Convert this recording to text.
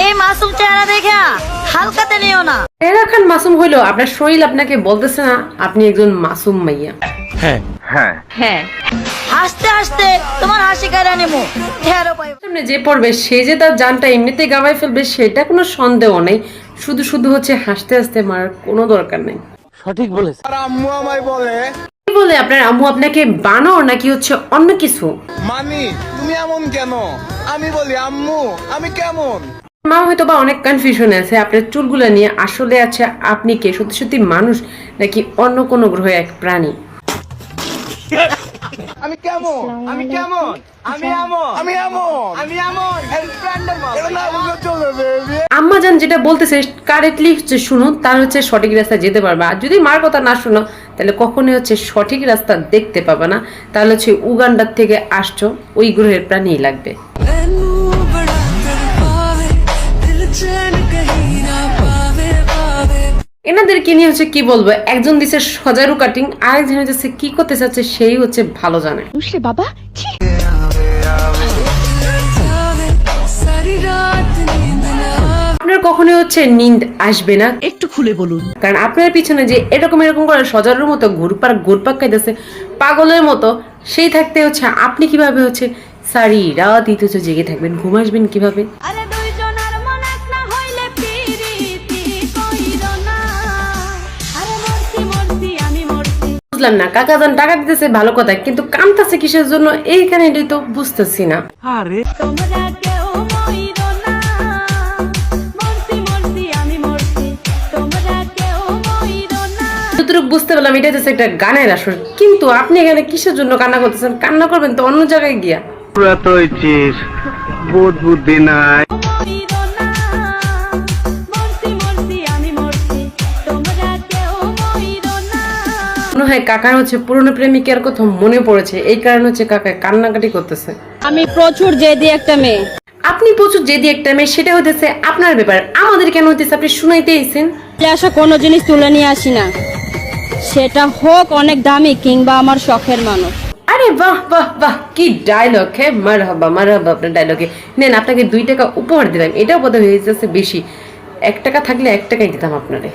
এই মাসুম চেহারা দেখে হালকাতে নিও না। এরা খান মাসুম হইলো আপনার শরীর আপনাকে বলতেছে না আপনি একজন মাসুম মাইয়া। হ্যাঁ হ্যাঁ হ্যাঁ, হাসতে হাসতে তোমার হাসি কারা নেবো। সামনে যে পড়বে সে যে তার জানটা এমনিতেই গাওয়াই ফেলবে সেটা কোনো সন্দেহ নেই। শুধু শুধু হচ্ছে হাসতে হাসতে মারার কোনো দরকার নেই। সঠিক বলেছে। আর আম্মু আমায় বলে, কি বলে আপনার আম্মু আপনাকে বানর নাকি হচ্ছে অন্য কিছু? মানি তুমি এমন কেন? আমি বলি আম্মু আমি কেমন? মা হয়তো বা অনেক কনফিউশনে আছে আপনার চুলগুলো নিয়ে। আসলে আছে আপনি কে, সত্যি সত্যি মানুষ নাকি অন্য কোনো গ্রহে এক প্রাণী? আমি কেমন? আমি কেমন? আমি এমন, আমি এমন, আমি এমন। এটা না বুঝলে চলবে বেবি। আম্মা জান যেটা বলতেছে কারেক্টলি হচ্ছে শুনুন, তার হচ্ছে সঠিক রাস্তা যেতে পারবে। আর যদি মার কথা না শুনো তাহলে কখনোই হচ্ছে সঠিক রাস্তা দেখতে পাবে না। তাহলে হচ্ছে উগান্ডার থেকে আসছো ওই গ্রহের প্রাণী লাগবে। এনাদেরকে নিয়ে হচ্ছে কি বলবো, একজন দিচ্ছে সজারু কাটিং, আরেকজন হচ্ছে কি করতে চাচ্ছে সেই হচ্ছে ভালো জানে। বুঝলে বাবা, আপনার কখনোই হচ্ছে নিন্দ আসবে না, একটু খুলে বলুন। কারণ আপনার পিছনে যে এরকম করে সজারুর মতো ঘুরপাক খাইতেছে পাগলের মতো, সেই থাকতে হচ্ছে আপনি কিভাবে হচ্ছে সারি রাত হচ্ছে জেগে থাকবেন, ঘুম আসবেন কিভাবে? বুঝলাম না, কাকা যান টাকা দিতেছে ভালো কথা, কিন্তু কামতাছে কিসের জন্য এইখানে এটাই তো বুঝতেছি না। আরে যতটুকু বুঝতে পারলাম এটা হচ্ছে একটা গানের আসর, কিন্তু আপনি এখানে কিসের জন্য কান্না করতেছেন? কান্না করবেন তো অন্য জায়গায় গিয়া। পুরা তো হইছিস, বোধ বুদ্ধি নাই। মনে হয় কাকার হচ্ছে পুরনো প্রেমিকার কথা মনে পড়েছে, এই কারণে হচ্ছে কাকা কান্নাকাটি করতেছে। আমি প্রচুর জেদি একটা মেয়ে। আপনি প্রচুর জেদি একটা মেয়ে, সেটা হইতেছে আপনার ব্যাপার, আমাদের কেন হইতেছে আপনি শুনাইতে আইছেন। আসা কোনো জিনিস তুলে নিয়ে আসি না, সেটা হোক অনেক দামি কিংবা আমার শখের মানুষ। আরে বাহ বাহ বাহ, কি ডায়লগ! হ্যাঁ মারহাবা আপনার ডায়লগে। নেন, আপনাকে 2 টাকা উপহার দিলাম, এটাও বোধহয় হয়ে যাচ্ছে বেশি। 1 টাকা থাকলে 1 টাকাই দিতাম আপনারে।